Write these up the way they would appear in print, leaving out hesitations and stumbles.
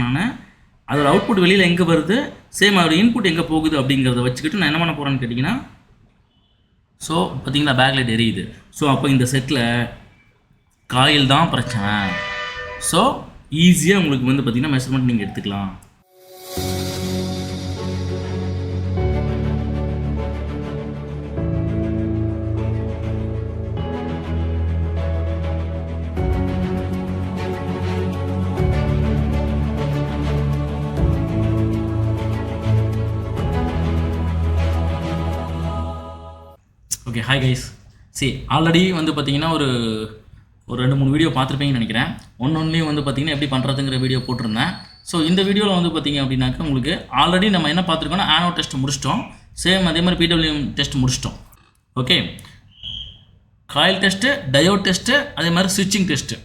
நான் அதோட அவுட்புட் வெளியில் எங்கே வருது, சேம் அதோட இன்புட் எங்கே போகுது அப்படிங்கிறத வச்சுக்கிட்டு நான் என்ன பண்ண போகிறேன்னு கேட்டிங்கன்னா, ஸோ பார்த்தீங்களா பேக்லைட் எரியுது. ஸோ அப்போ இந்த செட்டில் காயில் தான் பிரச்சனை. ஸோ ஈஸியாக உங்களுக்கு வந்து பார்த்திங்கன்னா மெஷர்மெண்ட் நீங்கள் எடுத்துக்கலாம். Okay, hi guys. ஆல்ரெடி வந்து பார்த்தீங்கன்னா ஒரு 2-3 வீடியோ பார்த்துருப்பீங்கன்னு நினைக்கிறேன். ஒன்றுலேயும் வந்து பார்த்தீங்கன்னா எப்படி பண்ணுறதுங்கிற வீடியோ போட்டிருந்தேன். ஸோ இந்த வீடியோவில் வந்து பார்த்தீங்க அப்படின்னாக்கா உங்களுக்கு ஆல்ரெடி நம்ம என்ன பார்த்துருக்கோன்னா ஆனோட் டெஸ்ட் முடிச்சிட்டோம். சேம் அதே மாதிரி பிடபிள்யூஎம் டெஸ்ட் முடிச்சிட்டோம். Okay, coil test, diode test, அதே மாதிரி ஸ்விட்சிங் டெஸ்ட்டு.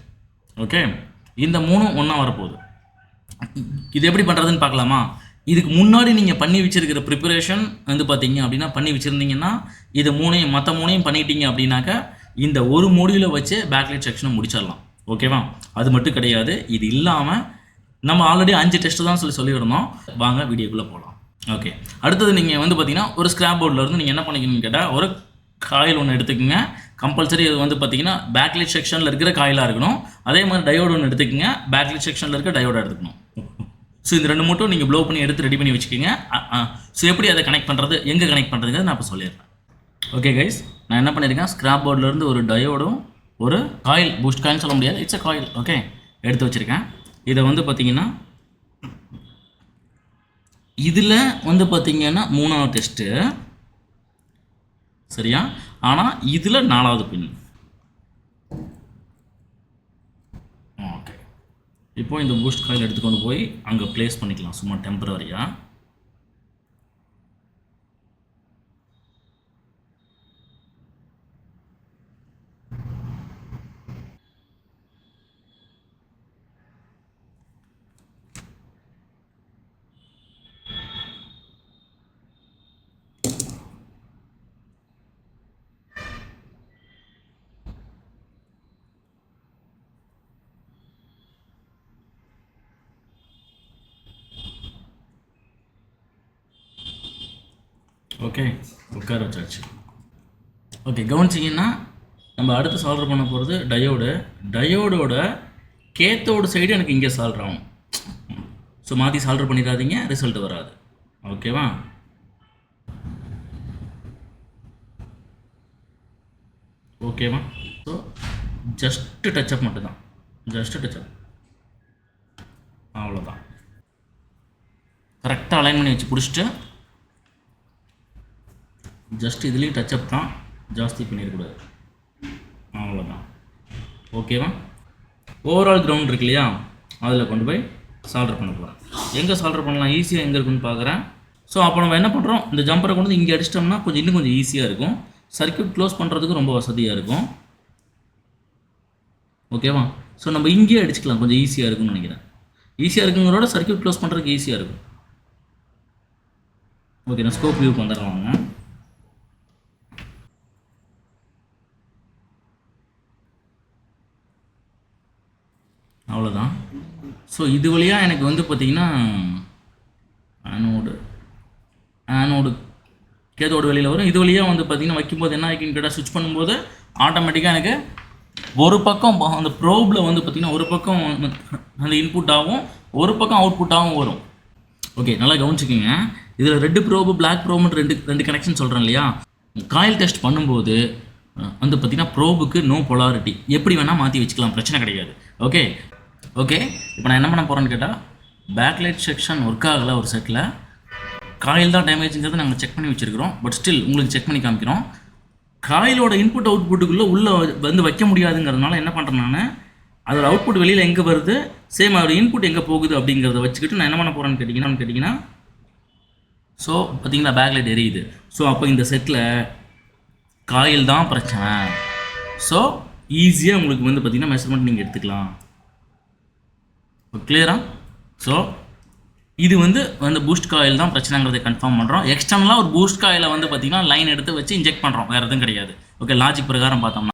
ஓகே, இந்த 3 ஒன்றா வரப்போகுது. இது எப்படி பண்ணுறதுன்னு பார்க்கலாமா? இதுக்கு முன்னாடி நீங்கள் பண்ணி வச்சுருக்கிற ப்ரிப்பரேஷன் வந்து பார்த்தீங்க அப்படின்னா பண்ணி வச்சுருந்தீங்கன்னா இது மற்ற மூணையும் பண்ணிட்டீங்க அப்படின்னாக்கா இந்த ஒரு மோடியூலை வச்சு பேக்லைட் செக்ஷனை முடிச்சிடலாம். ஓகேவா? அது மட்டும் கிடையாது, இது இல்லாமல் நம்ம ஆல்ரெடி 5 டெஸ்ட்டு தான் சொல்லியிருந்தோம். வாங்க வீடியோக்குள்ளே போகலாம். ஓகே, அடுத்தது நீங்கள் வந்து பார்த்தீங்கன்னா ஒரு ஸ்கிராப் போர்டில் நீங்கள் என்ன பண்ணிக்கணும்னு கேட்டால் ஒரு காயில் ஒன்று எடுத்துக்கோங்க. கம்பல்சரி இது வந்து பார்த்தீங்கன்னா பேக்லைட் செக்ஷனில் இருக்கிற காயிலாக இருக்கணும். அதே மாதிரி டயோடு ஒன்று எடுத்துக்கோங்க. பேக்லைட் செக்ஷனில் இருக்க டயோடாக எடுத்துக்கணும். ஸோ இந்த 2 மட்டும் நீங்கள் ப்ளோ பண்ணி எடுத்து ரெடி பண்ணி வச்சுக்கோங்க. ஸோ எப்படி அதை கனெக்ட் பண்ணுறது, எங்கே கனெக்ட் பண்ணுறதுங்கிறது நான் இப்போ சொல்லிடுறேன். ஓகே கைஸ், நான் என்ன பண்ணியிருக்கேன், ஸ்கிராப் போர்ட்லேருந்து ஒரு டயோடும் ஒரு காயில், பூஸ்ட் காயில்னு சொல்ல முடியாது, இட்ஸ் அ காயில். ஓகே, எடுத்து வச்சுருக்கேன். இதை வந்து பார்த்தீங்கன்னா இதில் வந்து பார்த்தீங்கன்னா 3வது டெஸ்ட்டு சரியா, ஆனால் இதில் 4வது பின். ஓகே, இப்போ இந்த பூஸ்ட் காயில் எடுத்துக்கொண்டு போய் அங்கே ப்ளேஸ் பண்ணிக்கலாம் சும்மா டெம்பரரியாக. ஓகே, உட்கார வச்சாச்சு. ஓகே, கவனிச்சிங்கன்னா நம்ம அடுத்து சால்வ் பண்ண போகிறது டயோடோட கேத்தோட சைடு எனக்கு இங்கே சால்வ் ஆகும். ஸோ மாற்றி சால்வ் பண்ணிடாதீங்க, ரிசல்ட் வராது. ஓகேவா? ஓகேவா? ஸோ ஜஸ்ட்டு டச்சப் மட்டும்தான், ஜஸ்ட்டு டச்சப், அவ்வளோதான். கரெக்டாக அலைன் பண்ணி வச்சு பிடிச்சிட்டு ஜஸ்ட் இதுலேயும் டச்சப் தான், ஜாஸ்தி பண்ணிடக்கூடாது, அவ்வளோதான். ஓகேவா? ஓவரால் கிரவுண்ட் இருக்கு இல்லையா, அதில் கொண்டு போய் சால்டர் பண்ண போகிறேன். எங்கே சால்டர் பண்ணலாம், ஈஸியாக எங்கே இருக்குன்னு பார்க்குறேன். ஸோ அப்போ நம்ம என்ன பண்ணுறோம், இந்த ஜம்பரை கொண்டு வந்து இங்கே அடிச்சிட்டோம்னா இன்னும் கொஞ்சம் ஈஸியாக இருக்கும். சர்க்யூட் க்ளோஸ் பண்ணுறதுக்கு ரொம்ப வசதியாக இருக்கும். ஓகேவா? ஸோ நம்ம இங்கேயே அடிச்சுக்கலாம், கொஞ்சம் ஈஸியாக இருக்கும்னு நினைக்கிறேன். ஈஸியாக இருக்குங்கிறோட சர்க்யூட் க்ளோஸ் பண்ணுறதுக்கு ஈஸியாக இருக்கும். ஓகே, நான் ஸ்கோப் வியூக்கு வந்துடுறாங்க. அவ்வளோதான். ஸோ இது வழியாக எனக்கு வந்து பார்த்திங்கன்னா ஆனோடு கேதோடு வெளியில் வரும். இது வழியாக வந்து பார்த்திங்கன்னா வைக்கும்போது என்ன ஆகிக்குன்னு கேட்டால் ஸ்விட்ச் பண்ணும்போது ஆட்டோமேட்டிக்காக எனக்கு ஒரு பக்கம் அந்த ப்ரோபில் வந்து பார்த்திங்கன்னா ஒரு பக்கம் அந்த இன்புட்டாகவும் ஒரு பக்கம் அவுட்புட்டாகவும் வரும். ஓகே, நல்லா கவனிச்சிக்கிங்க. இதில் ரெட் ப்ரோபு பிளாக் ப்ரோபுன்னு ரெண்டு கனெக்ஷன் சொல்கிறேன் இல்லையா. காயில் டெஸ்ட் பண்ணும்போது வந்து பார்த்திங்கன்னா ப்ரோபுக்கு நோ பொலாரிட்டி, எப்படி வேணால் மாற்றி வச்சுக்கலாம், பிரச்சனை கிடையாது. ஓகே, இப்போ நான் என்ன பண்ண போகிறேன்னு கேட்டால் பேக்லைட் செக்ஷன் ஒர்க் ஆகலை ஒரு செட்டில், காயில் தான் டேமேஜுங்கிறத நாங்கள் செக் பண்ணி வச்சுருக்கிறோம். பட் ஸ்டில் உங்களுக்கு செக் பண்ணி காமிக்கிறோம். காயிலோட இன்புட் அவுட்புட்டுக்குள்ளே உள்ளே வந்து வைக்க முடியாதுங்கிறதுனால என்ன பண்ணுறேன், நான் அதோட அவுட்புட் வெளியில் எங்கே வருது, சேம் அதோட இன்புட் எங்கே போகுது அப்படிங்கிறத வச்சுக்கிட்டு நான் என்ன பண்ண போகிறேன்னு கேட்டிங்கன்னா ஸோ பார்த்தீங்களா பேக்லைட் எரியுது. ஸோ அப்போ இந்த செட்டில் காயில் தான் பிரச்சனை. ஸோ ஈஸியாக உங்களுக்கு வந்து பார்த்திங்கன்னா மெஷர்மெண்ட் நீங்கள் எடுத்துக்கலாம். கிளியரா? ஸோ இது வந்து பூஸ்ட் காயில் தான் பிரச்சனைங்கிறதை கன்ஃபார்ம் பண்ணுறோம். எக்ஸ்டர்னலாக ஒரு பூஸ்ட் காயிலை வந்து பார்த்திங்கன்னா லைன் எடுத்து வச்சு இன்ஜெக்ட் பண்ணுறோம், வேறு எதுவும் கிடையாது. ஓகே, லாஜிக் பிரகாரம் பார்த்தோம்னா